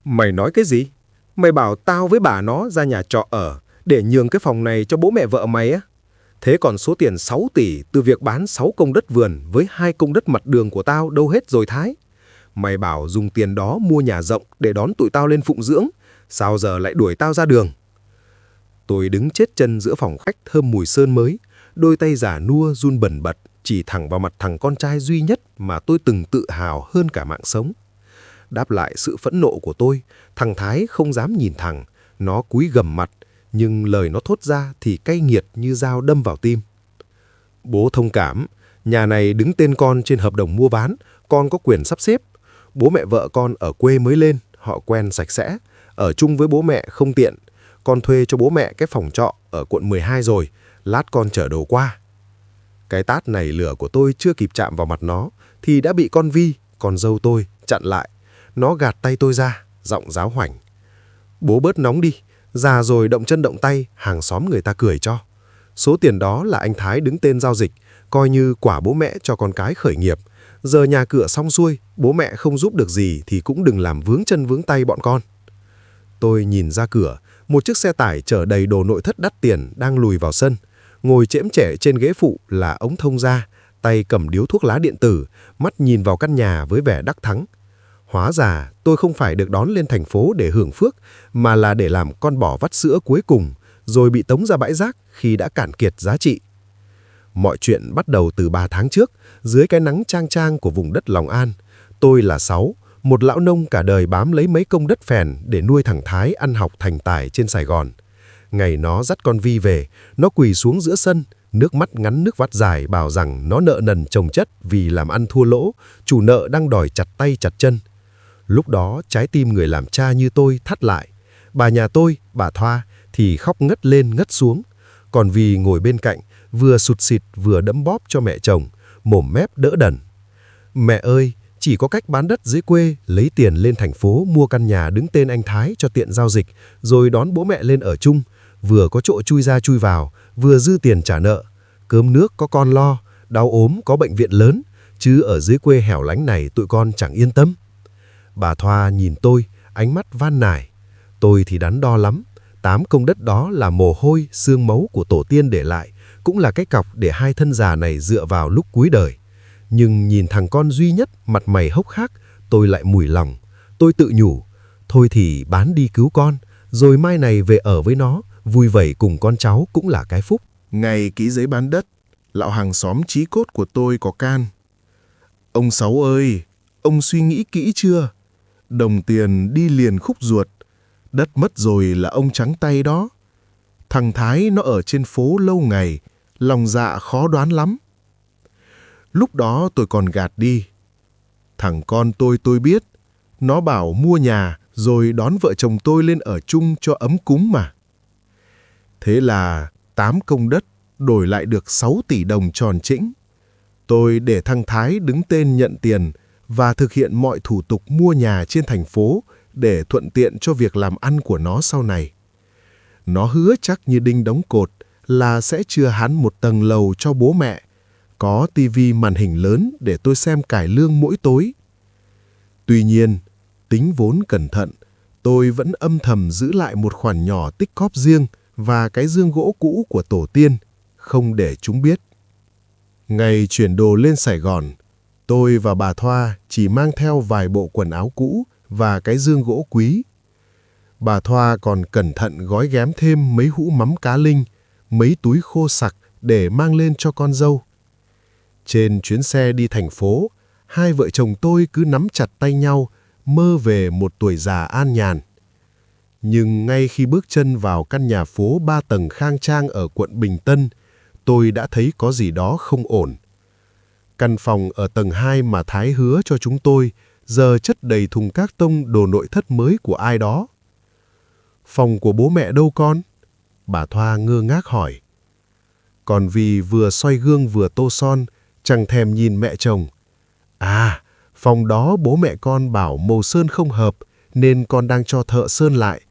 Mày nói cái gì? Mày bảo tao với bà nó ra nhà trọ ở để nhường cái phòng này cho bố mẹ vợ mày á? Thế còn số tiền 6 tỷ từ việc bán 6 công đất vườn với 2 công đất mặt đường của tao đâu hết rồi Thái? Mày bảo dùng tiền đó mua nhà rộng để đón tụi tao lên phụng dưỡng, sao giờ lại đuổi tao ra đường? Tôi đứng chết chân giữa phòng khách thơm mùi sơn mới, đôi tay già nua run bần bật chỉ thẳng vào mặt thằng con trai duy nhất mà tôi từng tự hào hơn cả mạng sống. Đáp lại sự phẫn nộ của tôi, thằng Thái không dám nhìn thẳng, nó cúi gằm mặt, nhưng lời nó thốt ra thì cay nghiệt như dao đâm vào tim. Bố thông cảm, nhà này đứng tên con trên hợp đồng mua bán, con có quyền sắp xếp. Bố mẹ vợ con ở quê mới lên, họ quen sạch sẽ, ở chung với bố mẹ không tiện. Con thuê cho bố mẹ cái phòng trọ ở quận 12 rồi, lát con chở đồ qua. Cái tát này lửa của tôi chưa kịp chạm vào mặt nó, thì đã bị con Vi, con dâu tôi, chặn lại. Nó gạt tay tôi ra, giọng giáo hoảnh. Bố bớt nóng đi, già rồi động chân động tay, hàng xóm người ta cười cho. Số tiền đó là anh Thái đứng tên giao dịch, coi như quả bố mẹ cho con cái khởi nghiệp. Giờ nhà cửa xong xuôi, bố mẹ không giúp được gì thì cũng đừng làm vướng chân vướng tay bọn con. Tôi nhìn ra cửa, một chiếc xe tải chở đầy đồ nội thất đắt tiền đang lùi vào sân. Ngồi chễm chệ trên ghế phụ là ống thông gia, tay cầm điếu thuốc lá điện tử, mắt nhìn vào căn nhà với vẻ đắc thắng. Hóa ra tôi không phải được đón lên thành phố để hưởng phước, mà là để làm con bò vắt sữa cuối cùng, rồi bị tống ra bãi rác khi đã cạn kiệt giá trị. Mọi chuyện bắt đầu từ 3 tháng trước, dưới cái nắng chang chang của vùng đất Long An. Tôi là Sáu, một lão nông cả đời bám lấy mấy công đất phèn để nuôi thằng Thái ăn học thành tài trên Sài Gòn. Ngày nó dắt con Vi về, nó quỳ xuống giữa sân, nước mắt ngắn nước vắt dài bảo rằng nó nợ nần chồng chất vì làm ăn thua lỗ, chủ nợ đang đòi chặt tay chặt chân. Lúc đó trái tim người làm cha như tôi thắt lại. Bà nhà tôi, bà Thoa, thì khóc ngất lên ngất xuống. Còn Vi ngồi bên cạnh, vừa sụt sịt vừa đấm bóp cho mẹ chồng, mồm mép đỡ đần. Mẹ ơi, chỉ có cách bán đất dưới quê, lấy tiền lên thành phố mua căn nhà đứng tên anh Thái cho tiện giao dịch, rồi đón bố mẹ lên ở chung, vừa có chỗ chui ra chui vào, vừa dư tiền trả nợ. Cơm nước có con lo, đau ốm có bệnh viện lớn, chứ ở dưới quê hẻo lánh này tụi con chẳng yên tâm. Bà Thoa nhìn tôi, ánh mắt van nài. Tôi thì đắn đo lắm. 8 công đất đó là mồ hôi, xương máu của tổ tiên để lại, cũng là cái cọc để hai thân già này dựa vào lúc cuối đời. Nhưng nhìn thằng con duy nhất, mặt mày hốc hác, tôi lại mủi lòng. Tôi tự nhủ, thôi thì bán đi cứu con, rồi mai này về ở với nó, vui vẩy cùng con cháu cũng là cái phúc. Ngày ký giấy bán đất, lão hàng xóm chí cốt của tôi có can. Ông Sáu ơi, ông suy nghĩ kỹ chưa? Đồng tiền đi liền khúc ruột, đất mất rồi là ông trắng tay đó. Thằng Thái nó ở trên phố lâu ngày, lòng dạ khó đoán lắm. Lúc đó tôi còn gạt đi. Thằng con tôi biết, nó bảo mua nhà rồi đón vợ chồng tôi lên ở chung cho ấm cúng mà. Thế là 8 công đất đổi lại được 6 tỷ đồng tròn chỉnh. Tôi để thằng Thái đứng tên nhận tiền và thực hiện mọi thủ tục mua nhà trên thành phố để thuận tiện cho việc làm ăn của nó sau này. Nó hứa chắc như đinh đóng cột là sẽ chừa hắn một tầng lầu cho bố mẹ, có tivi màn hình lớn để tôi xem cải lương mỗi tối. Tuy nhiên, tính vốn cẩn thận, tôi vẫn âm thầm giữ lại một khoản nhỏ tích cóp riêng và cái giương gỗ cũ của tổ tiên, không để chúng biết. Ngày chuyển đồ lên Sài Gòn, tôi và bà Thoa chỉ mang theo vài bộ quần áo cũ và cái giương gỗ quý. Bà Thoa còn cẩn thận gói ghém thêm mấy hũ mắm cá linh, mấy túi khô sặc để mang lên cho con dâu. Trên chuyến xe đi thành phố, hai vợ chồng tôi cứ nắm chặt tay nhau, mơ về một tuổi già an nhàn. Nhưng ngay khi bước chân vào căn nhà phố 3 tầng khang trang ở quận Bình Tân, tôi đã thấy có gì đó không ổn. Căn phòng ở tầng 2 mà Thái hứa cho chúng tôi giờ chất đầy thùng các tông đồ nội thất mới của ai đó. Phòng của bố mẹ đâu con? Bà Thoa ngơ ngác hỏi. Còn vì vừa xoay gương vừa tô son, chẳng thèm nhìn mẹ chồng. À, phòng đó bố mẹ con bảo màu sơn không hợp, nên con đang cho thợ sơn lại.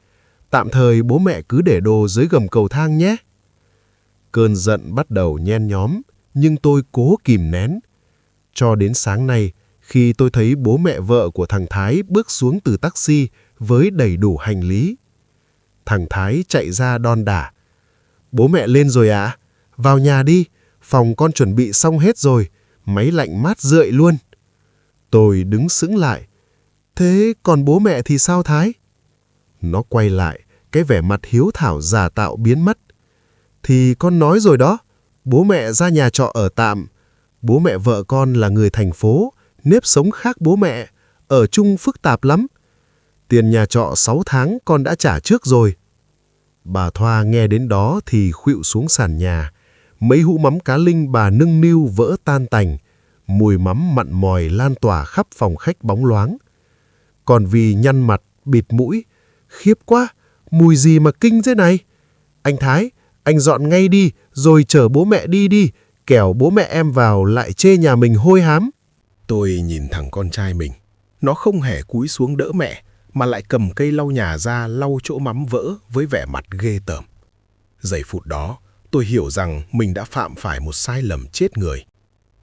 Tạm thời bố mẹ cứ để đồ dưới gầm cầu thang nhé. Cơn giận bắt đầu nhen nhóm, nhưng tôi cố kìm nén. Cho đến sáng nay, khi tôi thấy bố mẹ vợ của thằng Thái bước xuống từ taxi với đầy đủ hành lý. Thằng Thái chạy ra đon đả. Bố mẹ lên rồi ạ? Vào nhà đi, phòng con chuẩn bị xong hết rồi, máy lạnh mát rượi luôn. Tôi đứng sững lại. Thế còn bố mẹ thì sao Thái? Nó quay lại, cái vẻ mặt hiếu thảo giả tạo biến mất. Thì con nói rồi đó, bố mẹ ra nhà trọ ở tạm. Bố mẹ vợ con là người thành phố, nếp sống khác bố mẹ, ở chung phức tạp lắm. Tiền nhà trọ 6 tháng con đã trả trước rồi. Bà Thoa nghe đến đó thì khuỵu xuống sàn nhà. Mấy hũ mắm cá linh bà nâng niu vỡ tan tành. Mùi mắm mặn mòi lan tỏa khắp phòng khách bóng loáng. Còn vì nhăn mặt, bịt mũi, khiếp quá, mùi gì mà kinh thế này? Anh Thái, anh dọn ngay đi, rồi chở bố mẹ đi đi, kẻo bố mẹ em vào lại chê nhà mình hôi hám. Tôi nhìn thằng con trai mình. Nó không hề cúi xuống đỡ mẹ, mà lại cầm cây lau nhà ra lau chỗ mắm vỡ với vẻ mặt ghê tởm. Giây phút đó, tôi hiểu rằng mình đã phạm phải một sai lầm chết người.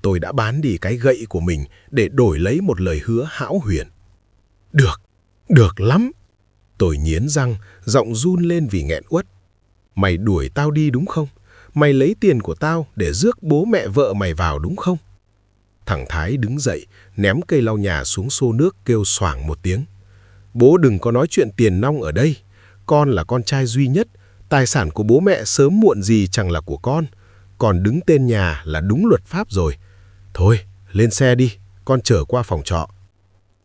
Tôi đã bán đi cái gậy của mình để đổi lấy một lời hứa hão huyền. Được lắm. Tôi nghiến răng, giọng run lên vì nghẹn uất. Mày đuổi tao đi đúng không? Mày lấy tiền của tao để rước bố mẹ vợ mày vào đúng không? Thằng Thái đứng dậy, ném cây lau nhà xuống xô nước kêu xoảng một tiếng. Bố đừng có nói chuyện tiền nong ở đây. Con là con trai duy nhất. Tài sản của bố mẹ sớm muộn gì chẳng là của con. Còn đứng tên nhà là đúng luật pháp rồi. Thôi, lên xe đi, con chở qua phòng trọ.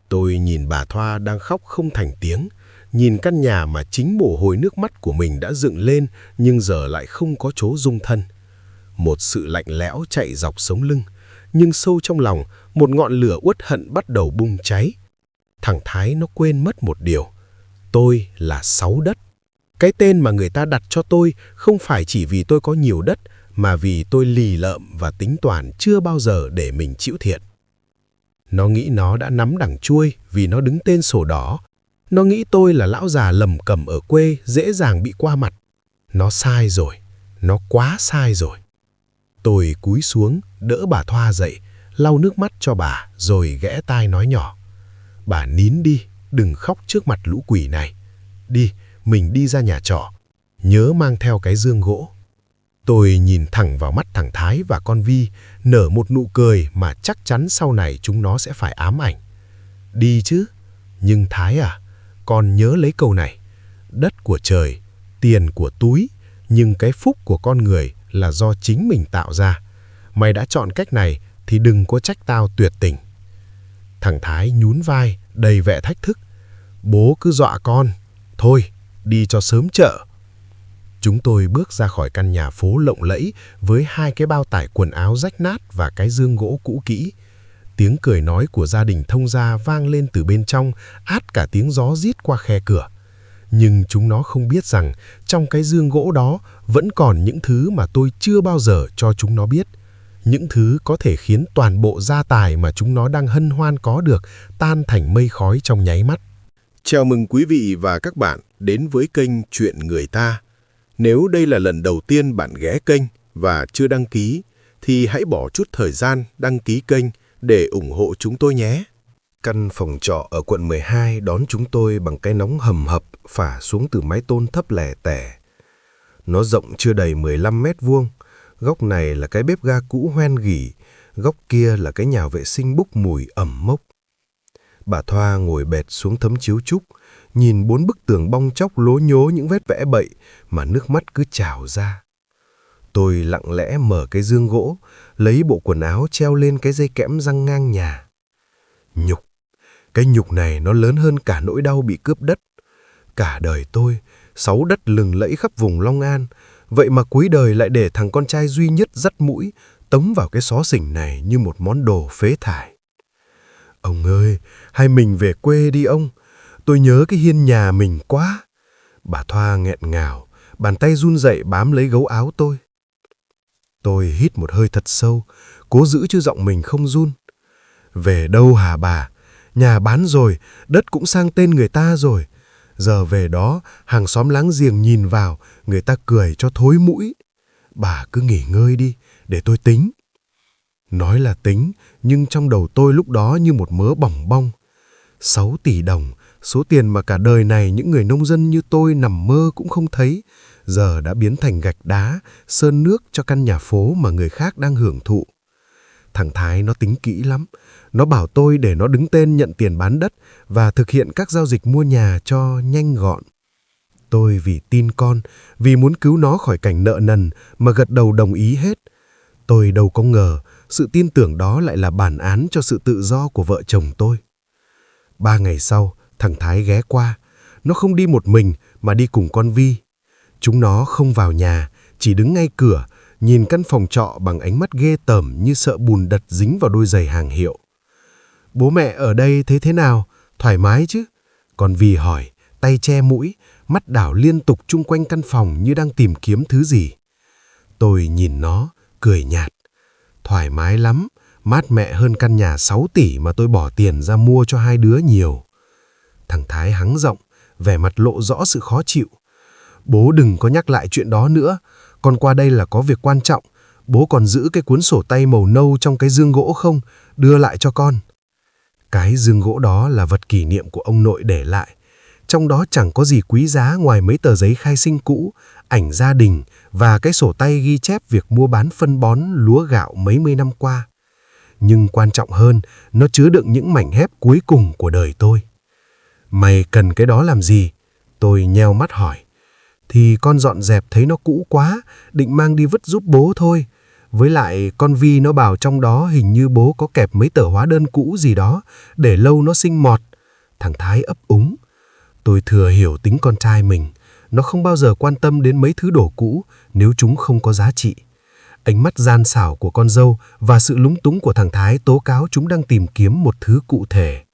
Tôi nhìn bà Thoa đang khóc không thành tiếng. Nhìn căn nhà mà chính mồ hôi nước mắt của mình đã dựng lên nhưng giờ lại không có chỗ dung thân. Một sự lạnh lẽo chạy dọc sống lưng. Nhưng sâu trong lòng, một ngọn lửa uất hận bắt đầu bùng cháy. Thằng Thái nó quên mất một điều. Tôi là Sáu Đất. Cái tên mà người ta đặt cho tôi không phải chỉ vì tôi có nhiều đất, mà vì tôi lì lợm và tính toán chưa bao giờ để mình chịu thiệt. Nó nghĩ nó đã nắm đằng chuôi vì nó đứng tên sổ đỏ. Nó nghĩ tôi là lão già lầm cầm ở quê dễ dàng bị qua mặt. Nó sai rồi. Nó quá sai rồi. Tôi cúi xuống, đỡ bà Thoa dậy, lau nước mắt cho bà rồi ghé tai nói nhỏ. Bà nín đi, đừng khóc trước mặt lũ quỷ này. Đi, mình đi ra nhà trọ. Nhớ mang theo cái dương gỗ. Tôi nhìn thẳng vào mắt thằng Thái và con Vi, nở một nụ cười mà chắc chắn sau này chúng nó sẽ phải ám ảnh. Đi chứ. Nhưng Thái à, con nhớ lấy câu này. Đất của trời, tiền của túi, nhưng cái phúc của con người là do chính mình tạo ra. Mày đã chọn cách này thì đừng có trách tao tuyệt tình. Thằng Thái nhún vai, đầy vẻ thách thức. Bố cứ dọa con. Thôi, đi cho sớm chợ. Chúng tôi bước ra khỏi căn nhà phố lộng lẫy với hai cái bao tải quần áo rách nát và cái dương gỗ cũ kỹ. Tiếng cười nói của gia đình thông gia vang lên từ bên trong, át cả tiếng gió rít qua khe cửa. Nhưng chúng nó không biết rằng trong cái dương gỗ đó vẫn còn những thứ mà tôi chưa bao giờ cho chúng nó biết. Những thứ có thể khiến toàn bộ gia tài mà chúng nó đang hân hoan có được tan thành mây khói trong nháy mắt. Chào mừng quý vị và các bạn đến với kênh Chuyện Người Ta. Nếu đây là lần đầu tiên bạn ghé kênh và chưa đăng ký, thì hãy bỏ chút thời gian đăng ký kênh để ủng hộ chúng tôi nhé. Căn phòng trọ ở quận 12 đón chúng tôi bằng cái nóng hầm hập phả xuống từ mái tôn thấp lẻ tẻ. Nó rộng chưa đầy 15 mét vuông. Góc này là cái bếp ga cũ hoen gỉ, góc kia là cái nhà vệ sinh bốc mùi ẩm mốc. Bà Thoa ngồi bệt xuống thấm chiếu trúc, nhìn 4 bức tường bong chóc lố nhố những vết vẽ bậy mà nước mắt cứ trào ra. Tôi lặng lẽ mở cái dương gỗ, lấy bộ quần áo treo lên cái dây kẽm giăng ngang nhà. Nhục. Cái nhục này nó lớn hơn cả nỗi đau bị cướp đất. Cả đời tôi, 6 đất lừng lẫy khắp vùng Long An, vậy mà cuối đời lại để thằng con trai duy nhất dắt mũi, tống vào cái xó xỉnh này như một món đồ phế thải. Ông ơi, hay mình về quê đi ông. Tôi nhớ cái hiên nhà mình quá. Bà Thoa nghẹn ngào, bàn tay run rẩy bám lấy gấu áo tôi. Tôi hít một hơi thật sâu, cố giữ cho giọng mình không run. Về đâu hả bà? Nhà bán rồi, đất cũng sang tên người ta rồi. Giờ về đó, hàng xóm láng giềng nhìn vào, người ta cười cho thối mũi. Bà cứ nghỉ ngơi đi, để tôi tính. Nói là tính, nhưng trong đầu tôi lúc đó như một mớ bỏng bong. 6 tỷ đồng, Số tiền mà cả đời này những người nông dân như tôi nằm mơ cũng không thấy, giờ đã biến thành gạch đá, sơn nước cho căn nhà phố mà người khác đang hưởng thụ. Thằng Thái nó tính kỹ lắm. Nó bảo tôi để nó đứng tên nhận tiền bán đất và thực hiện các giao dịch mua nhà cho nhanh gọn. Tôi vì tin con, vì muốn cứu nó khỏi cảnh nợ nần mà gật đầu đồng ý hết. Tôi đâu có ngờ sự tin tưởng đó lại là bản án cho sự tự do của vợ chồng tôi. 3 ngày sau, thằng Thái ghé qua. Nó không đi một mình mà đi cùng con Vi. Chúng nó không vào nhà, chỉ đứng ngay cửa, nhìn căn phòng trọ bằng ánh mắt ghê tởm như sợ bùn đật dính vào đôi giày hàng hiệu. Bố mẹ ở đây thấy thế nào? Thoải mái chứ? Con Vi hỏi, tay che mũi, mắt đảo liên tục chung quanh căn phòng như đang tìm kiếm thứ gì. Tôi nhìn nó, cười nhạt. Thoải mái lắm, mát mẻ hơn căn nhà 6 tỷ mà tôi bỏ tiền ra mua cho hai đứa nhiều. Thằng Thái hắng giọng, vẻ mặt lộ rõ sự khó chịu. Bố đừng có nhắc lại chuyện đó nữa, con qua đây là có việc quan trọng. Bố còn giữ cái cuốn sổ tay màu nâu trong cái dương gỗ không? Đưa lại cho con. Cái dương gỗ đó là vật kỷ niệm của ông nội để lại. Trong đó chẳng có gì quý giá ngoài mấy tờ giấy khai sinh cũ, ảnh gia đình và cái sổ tay ghi chép việc mua bán phân bón lúa gạo mấy mươi năm qua. Nhưng quan trọng hơn, nó chứa đựng những mảnh ghép cuối cùng của đời tôi. Mày cần cái đó làm gì? Tôi nheo mắt hỏi. Thì con dọn dẹp thấy nó cũ quá, định mang đi vứt giúp bố thôi. Với lại con Vi nó bảo trong đó hình như bố có kẹp mấy tờ hóa đơn cũ gì đó, để lâu nó sinh mọt. Thằng Thái ấp úng. Tôi thừa hiểu tính con trai mình. Nó không bao giờ quan tâm đến mấy thứ đồ cũ nếu chúng không có giá trị. Ánh mắt gian xảo của con dâu và sự lúng túng của thằng Thái tố cáo chúng đang tìm kiếm một thứ cụ thể.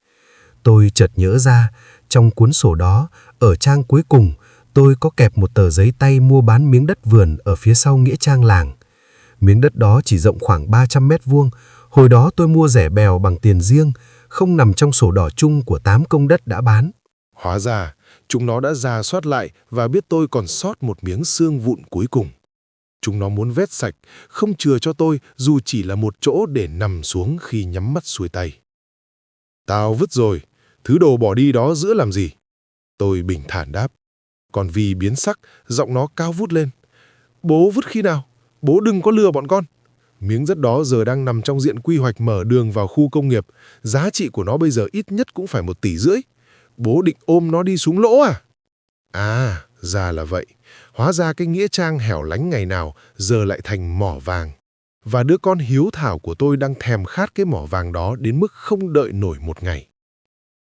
Tôi chợt nhớ ra, trong cuốn sổ đó, ở trang cuối cùng, tôi có kẹp một tờ giấy tay mua bán miếng đất vườn ở phía sau nghĩa trang làng. Miếng đất đó chỉ rộng khoảng 300 mét vuông. Hồi đó tôi mua rẻ bèo bằng tiền riêng, không nằm trong sổ đỏ chung của 8 công đất đã bán. Hóa ra, chúng nó đã rà soát lại và biết tôi còn sót một miếng xương vụn cuối cùng. Chúng nó muốn vét sạch, không chừa cho tôi dù chỉ là một chỗ để nằm xuống khi nhắm mắt xuôi tay. Tao vứt rồi, thứ đồ bỏ đi đó giữ làm gì? Tôi bình thản đáp. Còn Vi biến sắc, giọng nó cao vút lên. Bố vứt khi nào? Bố đừng có lừa bọn con. Miếng đất đó giờ đang nằm trong diện quy hoạch mở đường vào khu công nghiệp. Giá trị của nó bây giờ ít nhất cũng phải 1,5 tỷ. Bố định ôm nó đi xuống lỗ à? À, ra là vậy. Hóa ra cái nghĩa trang hẻo lánh ngày nào giờ lại thành mỏ vàng. Và đứa con hiếu thảo của tôi đang thèm khát cái mỏ vàng đó đến mức không đợi nổi một ngày.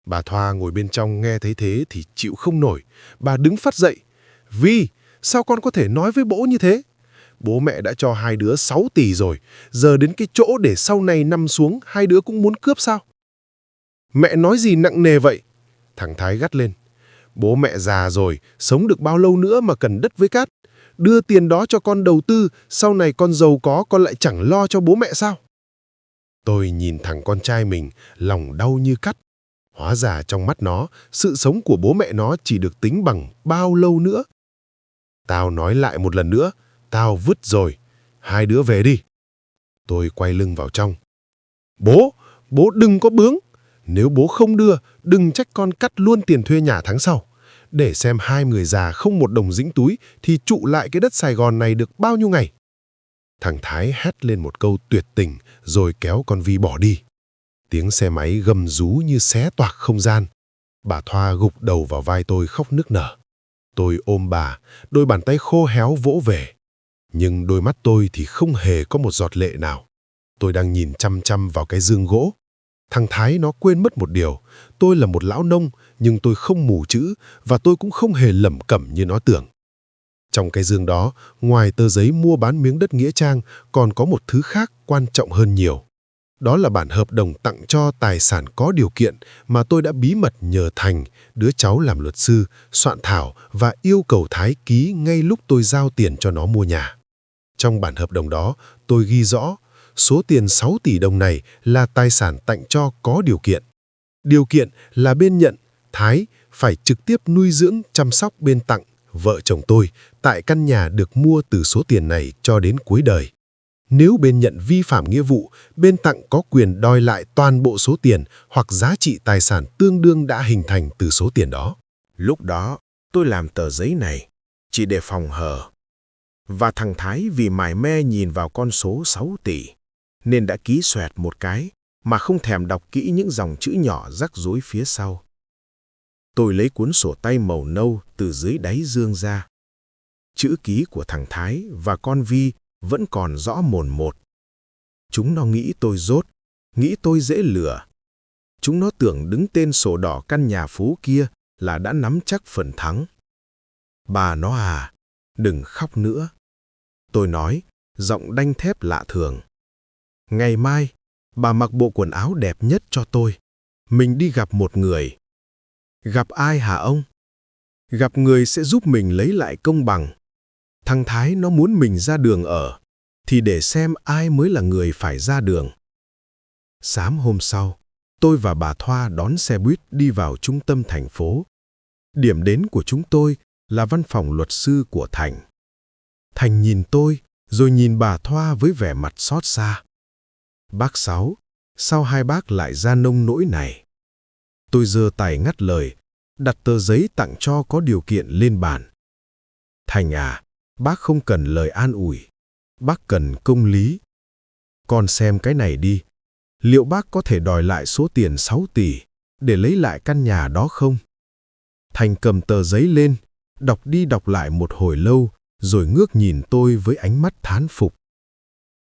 Bà Thoa ngồi bên trong nghe thấy thế thì chịu không nổi. Bà đứng phắt dậy. Vi, sao con có thể nói với bố như thế? Bố mẹ đã cho hai đứa 6 tỷ rồi. Giờ đến cái chỗ để sau này nằm xuống, hai đứa cũng muốn cướp sao? Mẹ nói gì nặng nề vậy? Thằng Thái gắt lên. Bố mẹ già rồi, sống được bao lâu nữa mà cần đất với cát? Đưa tiền đó cho con đầu tư, sau này con giàu có con lại chẳng lo cho bố mẹ sao? Tôi nhìn thằng con trai mình, lòng đau như cắt. Hóa ra trong mắt nó, sự sống của bố mẹ nó chỉ được tính bằng bao lâu nữa. Tao nói lại một lần nữa, tao vứt rồi. Hai đứa về đi. Tôi quay lưng vào trong. Bố đừng có bướng. Nếu bố không đưa, đừng trách con cắt luôn tiền thuê nhà tháng sau. Để xem hai người già không một đồng dĩnh túi thì trụ lại cái đất Sài Gòn này được bao nhiêu ngày. Thằng Thái hét lên một câu tuyệt tình rồi kéo con Vi bỏ đi. Tiếng xe máy gầm rú như xé toạc không gian. Bà Thoa gục đầu vào vai tôi khóc nức nở. Tôi ôm bà, đôi bàn tay khô héo vỗ về. Nhưng đôi mắt tôi thì không hề có một giọt lệ nào. Tôi đang nhìn chăm chăm vào cái giường gỗ. Thằng Thái nó quên mất một điều. Tôi là một lão nông, nhưng tôi không mù chữ và tôi cũng không hề lẩm cẩm như nó tưởng. Trong cái giường đó, ngoài tờ giấy mua bán miếng đất nghĩa trang, còn có một thứ khác quan trọng hơn nhiều. Đó là bản hợp đồng tặng cho tài sản có điều kiện mà tôi đã bí mật nhờ Thành, đứa cháu làm luật sư, soạn thảo và yêu cầu Thái ký ngay lúc tôi giao tiền cho nó mua nhà. Trong bản hợp đồng đó, tôi ghi rõ số tiền 6 tỷ đồng này là tài sản tặng cho có điều kiện. Điều kiện là bên nhận, Thái phải trực tiếp nuôi dưỡng chăm sóc bên tặng, vợ chồng tôi, tại căn nhà được mua từ số tiền này cho đến cuối đời. Nếu bên nhận vi phạm nghĩa vụ, bên tặng có quyền đòi lại toàn bộ số tiền hoặc giá trị tài sản tương đương đã hình thành từ số tiền đó. Lúc đó, tôi làm tờ giấy này chỉ để phòng hờ. Và thằng Thái vì mải mê nhìn vào con số 6 tỷ, nên đã ký xoẹt một cái mà không thèm đọc kỹ những dòng chữ nhỏ rắc rối phía sau. Tôi lấy cuốn sổ tay màu nâu từ dưới đáy dương ra. Chữ ký của thằng Thái và con Vi vẫn còn rõ mồn một. Chúng nó nghĩ tôi dốt, nghĩ tôi dễ lừa. Chúng nó tưởng đứng tên sổ đỏ căn nhà phố kia là đã nắm chắc phần thắng. Bà nó à, đừng khóc nữa. Tôi nói, giọng đanh thép lạ thường. Ngày mai, bà mặc bộ quần áo đẹp nhất cho tôi. Mình đi gặp một người. Gặp ai hả ông? Gặp người sẽ giúp mình lấy lại công bằng. Thằng Thái nó muốn mình ra đường ở, thì để xem ai mới là người phải ra đường. Sáng hôm sau, tôi và bà Thoa đón xe buýt đi vào trung tâm thành phố. Điểm đến của chúng tôi là văn phòng luật sư của Thành. Thành nhìn tôi, rồi nhìn bà Thoa với vẻ mặt xót xa. Bác Sáu, sao hai bác lại ra nông nỗi này? Tôi giơ tay ngắt lời, đặt tờ giấy tặng cho có điều kiện lên bàn. Thành à, bác không cần lời an ủi. Bác cần công lý. Con xem cái này đi. Liệu bác có thể đòi lại số tiền 6 tỷ để lấy lại căn nhà đó không? Thành cầm tờ giấy lên, đọc đi đọc lại một hồi lâu, rồi ngước nhìn tôi với ánh mắt thán phục.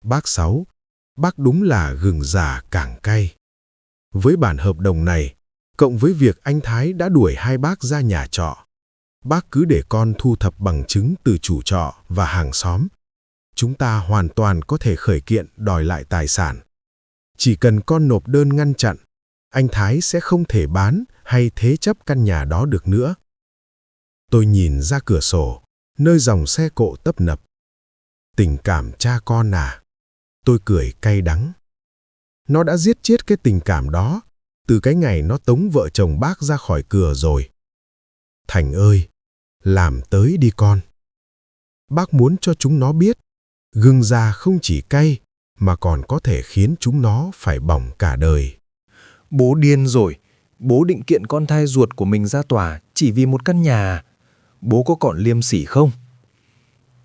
Bác Sáu, bác đúng là gừng già càng cay. Với bản hợp đồng này, cộng với việc anh Thái đã đuổi hai bác ra nhà trọ, bác cứ để con thu thập bằng chứng từ chủ trọ và hàng xóm. Chúng ta hoàn toàn có thể khởi kiện đòi lại tài sản. Chỉ cần con nộp đơn ngăn chặn, anh Thái sẽ không thể bán hay thế chấp căn nhà đó được nữa. Tôi nhìn ra cửa sổ, nơi dòng xe cộ tấp nập. Tình cảm cha con à? Tôi cười cay đắng. Nó đã giết chết cái tình cảm đó từ cái ngày nó tống vợ chồng bác ra khỏi cửa rồi. Thành ơi, làm tới đi con. Bác muốn cho chúng nó biết, gừng già không chỉ cay mà còn có thể khiến chúng nó phải bỏng cả đời. Bố điên rồi. Bố định kiện con thai ruột của mình ra tòa chỉ vì một căn nhà. Bố có còn liêm sỉ không?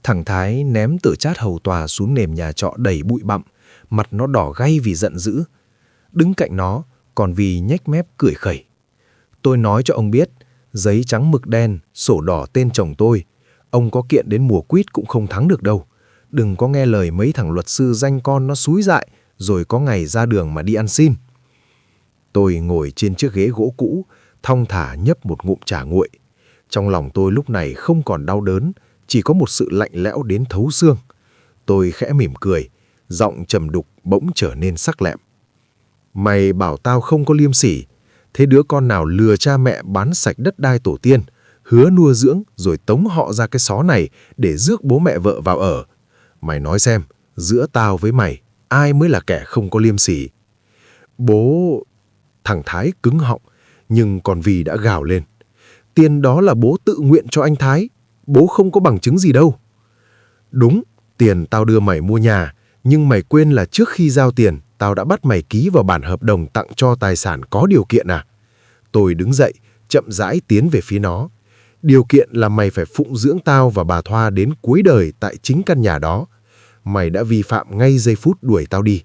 Thằng Thái ném tờ chát hầu tòa xuống nền nhà trọ đầy bụi bặm, mặt nó đỏ gay vì giận dữ. Đứng cạnh nó, còn vì nhếch mép cười khẩy. Tôi nói cho ông biết, giấy trắng mực đen, sổ đỏ tên chồng tôi. Ông có kiện đến mùa quýt cũng không thắng được đâu. Đừng có nghe lời mấy thằng luật sư danh con nó xúi dại, rồi có ngày ra đường mà đi ăn xin. Tôi ngồi trên chiếc ghế gỗ cũ, thong thả nhấp một ngụm trà nguội. Trong lòng tôi lúc này không còn đau đớn, chỉ có một sự lạnh lẽo đến thấu xương. Tôi khẽ mỉm cười, giọng trầm đục bỗng trở nên sắc lẹm. Mày bảo tao không có liêm sỉ, thế đứa con nào lừa cha mẹ bán sạch đất đai tổ tiên, hứa nuôi dưỡng rồi tống họ ra cái xó này để rước bố mẹ vợ vào ở. Mày nói xem, giữa tao với mày, ai mới là kẻ không có liêm sỉ? Bố... Thằng Thái cứng họng, nhưng còn vì đã gào lên. Tiền đó là bố tự nguyện cho anh Thái, bố không có bằng chứng gì đâu. Đúng, tiền tao đưa mày mua nhà, nhưng mày quên là trước khi giao tiền, tao đã bắt mày ký vào bản hợp đồng tặng cho tài sản có điều kiện à? Tôi đứng dậy, chậm rãi tiến về phía nó. Điều kiện là mày phải phụng dưỡng tao và bà Thoa đến cuối đời tại chính căn nhà đó. Mày đã vi phạm ngay giây phút đuổi tao đi.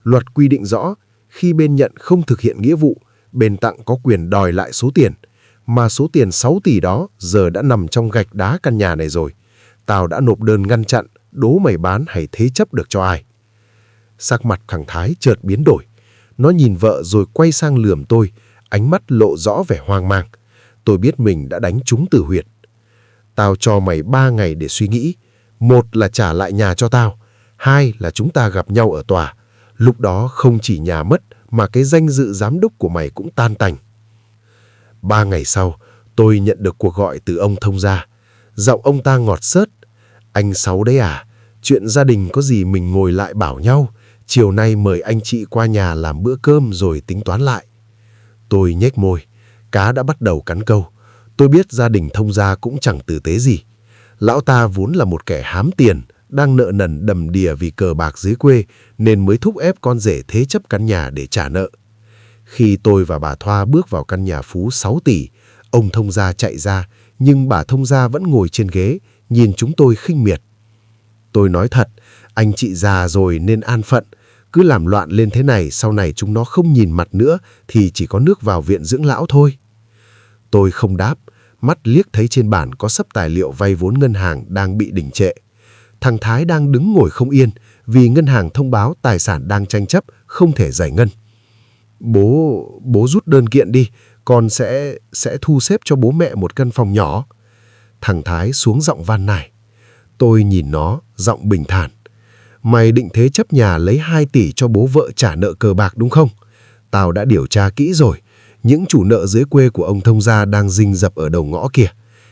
Luật quy định rõ, khi bên nhận không thực hiện nghĩa vụ, bên tặng có quyền đòi lại số tiền. Mà số tiền 6 tỷ đó giờ đã nằm trong gạch đá căn nhà này rồi. Tao đã nộp đơn ngăn chặn, đố mày bán hay thế chấp được cho ai. Sắc mặt thằng Thái chợt biến đổi. Nó nhìn vợ rồi quay sang lườm tôi, ánh mắt lộ rõ vẻ hoang mang. Tôi biết mình đã đánh trúng tử huyệt. Tao cho mày 3 ngày để suy nghĩ. 1 là trả lại nhà cho tao. 2 là chúng ta gặp nhau ở tòa. Lúc đó không chỉ nhà mất mà cái danh dự giám đốc của mày cũng tan tành. 3 ngày sau, tôi nhận được cuộc gọi từ ông thông gia. Giọng ông ta ngọt xớt. Anh Sáu đấy à? Chuyện gia đình có gì mình ngồi lại bảo nhau. Chiều nay mời anh chị qua nhà làm bữa cơm rồi tính toán lại. Tôi nhếch môi. Cá đã bắt đầu cắn câu. Tôi biết gia đình thông gia cũng chẳng tử tế gì. Lão ta vốn là một kẻ hám tiền, đang nợ nần đầm đìa vì cờ bạc dưới quê nên mới thúc ép con rể thế chấp căn nhà để trả nợ. Khi tôi và bà Thoa bước vào căn nhà phú 6 tỷ, ông thông gia chạy ra, nhưng bà thông gia vẫn ngồi trên ghế, nhìn chúng tôi khinh miệt. Tôi nói thật, anh chị già rồi nên an phận, cứ làm loạn lên thế này sau này chúng nó không nhìn mặt nữa thì chỉ có nước vào viện dưỡng lão thôi. Tôi không đáp, mắt liếc thấy trên bàn có xấp tài liệu vay vốn ngân hàng đang bị đình trệ. Thằng Thái đang đứng ngồi không yên vì ngân hàng thông báo tài sản đang tranh chấp, không thể giải ngân. Bố rút đơn kiện đi, con sẽ thu xếp cho bố mẹ một căn phòng nhỏ. Thằng Thái xuống giọng van nài. Tôi nhìn nó, giọng bình thản. Mày định thế chấp nhà lấy 2 tỷ cho bố vợ trả nợ cờ bạc đúng không? Tao đã điều tra kỹ rồi. Những chủ nợ dưới quê của ông thông gia đang rình rập ở đầu ngõ kìa.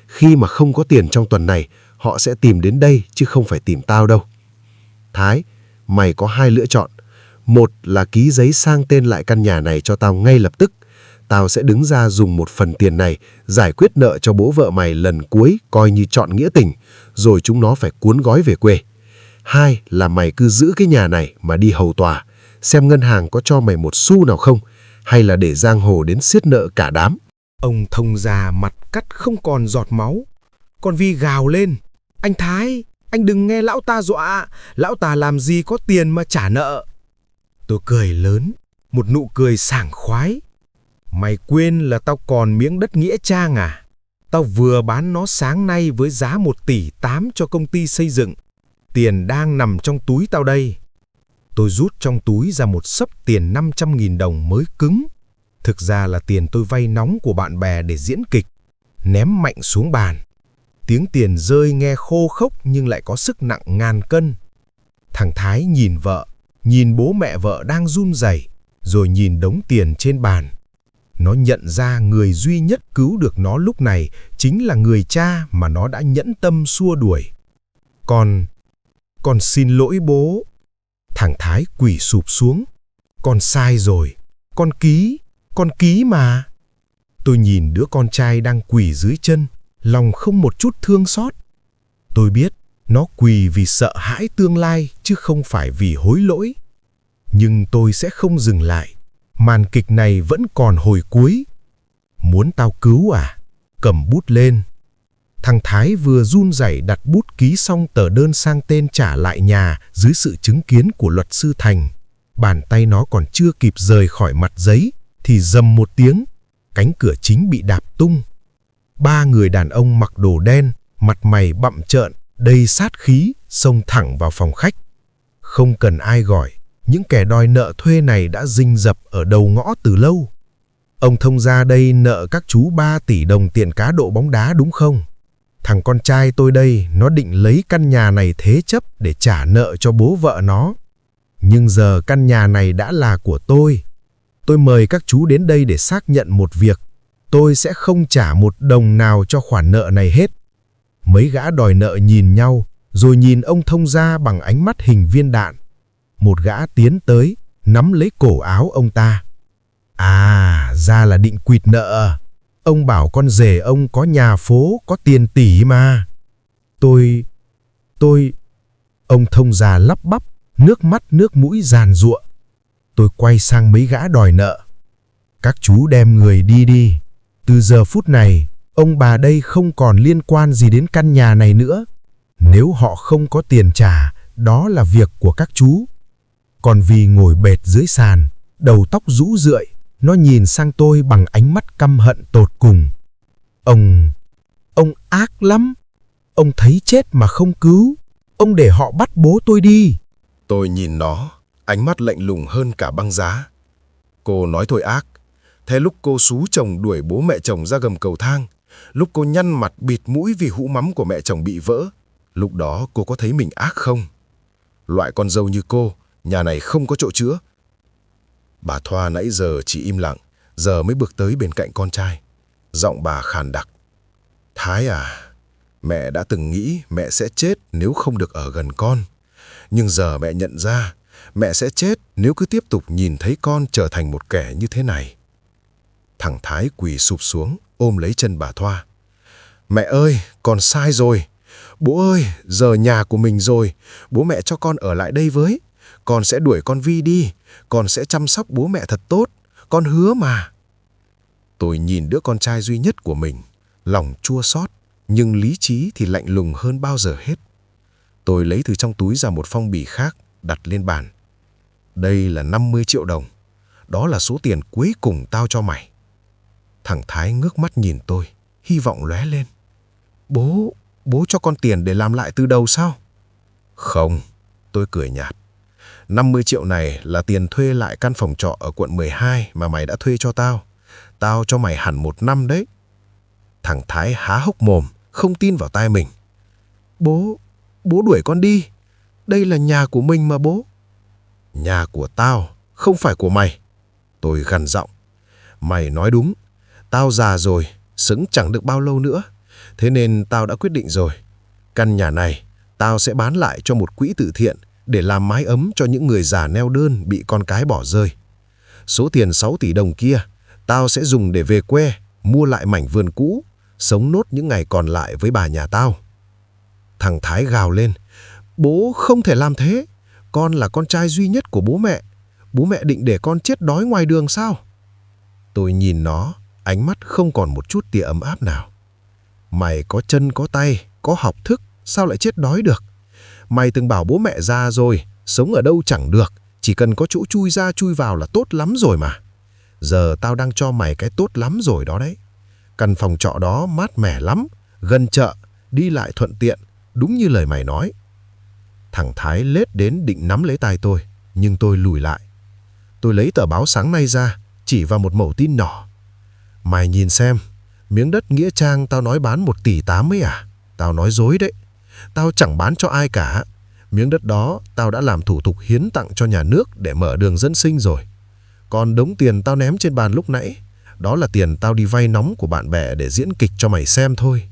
Khi mà không có tiền trong tuần này, họ sẽ tìm đến đây chứ không phải tìm tao đâu. Thái, mày có 2 lựa chọn. Một là ký giấy sang tên lại căn nhà này cho tao ngay lập tức. Tao sẽ đứng ra dùng một phần tiền này giải quyết nợ cho bố vợ mày lần cuối, coi như trọn nghĩa tình, rồi chúng nó phải cuốn gói về quê. 2 là mày cứ giữ cái nhà này mà đi hầu tòa, xem ngân hàng có cho mày một xu nào không, hay là để giang hồ đến siết nợ cả đám. Ông thông gia mặt cắt không còn giọt máu. Còn Vi gào lên. Anh Thái, anh đừng nghe lão ta dọa. Lão ta làm gì có tiền mà trả nợ. Tôi cười lớn, một nụ cười sảng khoái. Mày quên là tao còn miếng đất Nghĩa Trang à? Tao vừa bán nó sáng nay với giá 1,8 tỷ cho công ty xây dựng. Tiền đang nằm trong túi tao đây. Tôi rút trong túi ra một xấp tiền 500.000 đồng mới cứng. Thực ra là tiền tôi vay nóng của bạn bè để diễn kịch. Ném mạnh xuống bàn. Tiếng tiền rơi nghe khô khốc nhưng lại có sức nặng ngàn cân. Thằng Thái nhìn vợ, nhìn bố mẹ vợ đang run rẩy, rồi nhìn đống tiền trên bàn. Nó nhận ra người duy nhất cứu được nó lúc này chính là người cha mà nó đã nhẫn tâm xua đuổi. Con xin lỗi bố. Thằng Thái quỳ sụp xuống. Con sai rồi. Con ký mà. Tôi nhìn đứa con trai đang quỳ dưới chân, lòng không một chút thương xót. Tôi biết nó quỳ vì sợ hãi tương lai chứ không phải vì hối lỗi. Nhưng tôi sẽ không dừng lại. Màn kịch này vẫn còn hồi cuối. Muốn tao cứu à? Cầm bút lên. Thằng Thái vừa run rẩy đặt bút ký xong tờ đơn sang tên trả lại nhà dưới sự chứng kiến của luật sư Thành. Bàn tay nó còn chưa kịp rời khỏi mặt giấy thì rầm một tiếng, cánh cửa chính bị đạp tung. 3 người đàn ông mặc đồ đen, mặt mày bặm trợn, đầy sát khí, xông thẳng vào phòng khách. Không cần ai gọi, những kẻ đòi nợ thuê này đã rình rập ở đầu ngõ từ lâu. Ông thông gia đây nợ các chú 3 tỷ đồng tiền cá độ bóng đá đúng không? Thằng con trai tôi đây, nó định lấy căn nhà này thế chấp để trả nợ cho bố vợ nó. Nhưng giờ căn nhà này đã là của tôi. Tôi mời các chú đến đây để xác nhận một việc. Tôi sẽ không trả một đồng nào cho khoản nợ này hết. Mấy gã đòi nợ nhìn nhau, rồi nhìn ông thông gia bằng ánh mắt hình viên đạn. Một gã tiến tới, nắm lấy cổ áo ông ta. À, ra là định quỵt nợ. Ông bảo con rể ông có nhà phố, có tiền tỷ mà. Tôi... Ông thông gia lắp bắp, nước mắt nước mũi giàn giụa. Tôi quay sang mấy gã đòi nợ. Các chú đem người đi đi. Từ giờ phút này, ông bà đây không còn liên quan gì đến căn nhà này nữa. Nếu họ không có tiền trả, đó là việc của các chú. Còn vì ngồi bệt dưới sàn, đầu tóc rũ rượi, nó nhìn sang tôi bằng ánh mắt căm hận tột cùng. Ông ác lắm. Ông thấy chết mà không cứu. Ông để họ bắt bố tôi đi. Tôi nhìn nó, ánh mắt lạnh lùng hơn cả băng giá. Cô nói tôi ác. Thế lúc cô xú chồng đuổi bố mẹ chồng ra gầm cầu thang, lúc cô nhăn mặt bịt mũi vì hũ mắm của mẹ chồng bị vỡ, lúc đó cô có thấy mình ác không? Loại con dâu như cô, nhà này không có chỗ chữa. Bà Thoa nãy giờ chỉ im lặng, giờ mới bước tới bên cạnh con trai. Giọng bà khàn đặc. Thái à, mẹ đã từng nghĩ mẹ sẽ chết nếu không được ở gần con. Nhưng giờ mẹ nhận ra, mẹ sẽ chết nếu cứ tiếp tục nhìn thấy con trở thành một kẻ như thế này. Thằng Thái quỳ sụp xuống, ôm lấy chân bà Thoa. Mẹ ơi, con sai rồi. Bố ơi, giờ nhà của mình rồi, bố mẹ cho con ở lại đây với. Con sẽ đuổi con Vi đi, con sẽ chăm sóc bố mẹ thật tốt, con hứa mà. Tôi nhìn đứa con trai duy nhất của mình, lòng chua xót, nhưng lý trí thì lạnh lùng hơn bao giờ hết. Tôi lấy từ trong túi ra một phong bì khác, đặt lên bàn. Đây là 50 triệu đồng, đó là số tiền cuối cùng tao cho mày. Thằng Thái ngước mắt nhìn tôi, hy vọng lóe lên. Bố cho con tiền để làm lại từ đầu sao? Không, tôi cười nhạt. 50 triệu này là tiền thuê lại căn phòng trọ ở quận 12 mà mày đã thuê cho tao. Tao cho mày hẳn 1 năm đấy. Thằng Thái há hốc mồm, không tin vào tai mình. Bố đuổi con đi. Đây là nhà của mình mà bố. Nhà của tao, không phải của mày. Tôi gằn giọng. Mày nói đúng. Tao già rồi, sống chẳng được bao lâu nữa. Thế nên tao đã quyết định rồi. Căn nhà này, tao sẽ bán lại cho một quỹ từ thiện để làm mái ấm cho những người già neo đơn bị con cái bỏ rơi. Số tiền 6 tỷ đồng kia, tao sẽ dùng để về quê, mua lại mảnh vườn cũ, sống nốt những ngày còn lại với bà nhà tao. Thằng Thái gào lên. Bố không thể làm thế. Con là con trai duy nhất của bố mẹ. Bố mẹ định để con chết đói ngoài đường sao? Tôi nhìn nó, ánh mắt không còn một chút tia ấm áp nào. Mày có chân có tay, có học thức, sao lại chết đói được? Mày từng bảo bố mẹ già rồi, sống ở đâu chẳng được, chỉ cần có chỗ chui ra chui vào là tốt lắm rồi mà. Giờ tao đang cho mày cái tốt lắm rồi đó đấy. Căn phòng trọ đó mát mẻ lắm, gần chợ, đi lại thuận tiện, đúng như lời mày nói. Thằng Thái lết đến định nắm lấy tay tôi, nhưng tôi lùi lại. Tôi lấy tờ báo sáng nay ra, chỉ vào một mẩu tin nhỏ. Mày nhìn xem, miếng đất Nghĩa Trang tao nói bán 1,8 tỷ ấy à? Tao nói dối đấy. Tao chẳng bán cho ai cả. Miếng đất đó tao đã làm thủ tục hiến tặng cho nhà nước để mở đường dân sinh rồi. Còn đống tiền tao ném trên bàn lúc nãy, đó là tiền tao đi vay nóng của bạn bè để diễn kịch cho mày xem thôi.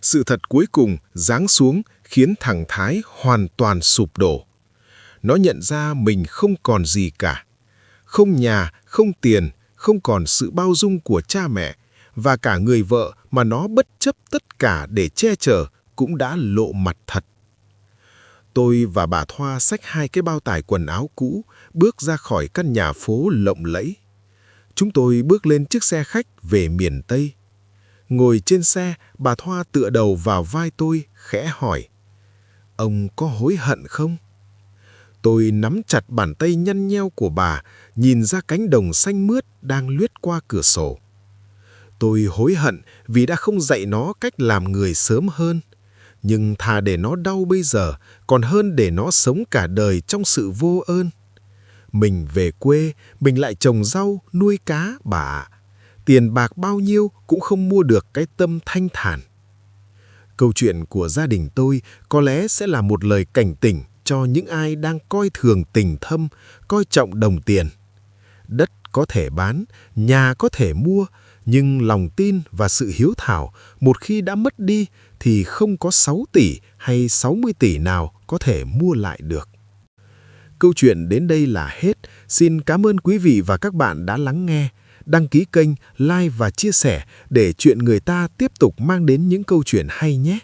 Sự thật cuối cùng giáng xuống khiến thằng Thái hoàn toàn sụp đổ. Nó nhận ra mình không còn gì cả. Không nhà, không tiền, không còn sự bao dung của cha mẹ, và cả người vợ mà nó bất chấp tất cả để che chở cũng đã lộ mặt thật. Tôi và bà Thoa xách 2 cái bao tải quần áo cũ, bước ra khỏi căn nhà phố lộng lẫy. Chúng tôi bước lên chiếc xe khách về miền Tây. Ngồi trên xe, bà Thoa tựa đầu vào vai tôi, khẽ hỏi. Ông có hối hận không? Tôi nắm chặt bàn tay nhăn nheo của bà, nhìn ra cánh đồng xanh mướt đang lướt qua cửa sổ. Tôi hối hận vì đã không dạy nó cách làm người sớm hơn. Nhưng thà để nó đau bây giờ, còn hơn để nó sống cả đời trong sự vô ơn. Mình về quê, mình lại trồng rau, nuôi cá, bà ạ. Tiền bạc bao nhiêu cũng không mua được cái tâm thanh thản. Câu chuyện của gia đình tôi có lẽ sẽ là một lời cảnh tỉnh cho những ai đang coi thường tình thâm, coi trọng đồng tiền. Đất có thể bán, nhà có thể mua, nhưng lòng tin và sự hiếu thảo một khi đã mất đi thì không có 6 tỷ hay 60 tỷ nào có thể mua lại được. Câu chuyện đến đây là hết. Xin cảm ơn quý vị và các bạn đã lắng nghe. Đăng ký kênh, like và chia sẻ để chuyện người ta tiếp tục mang đến những câu chuyện hay nhé.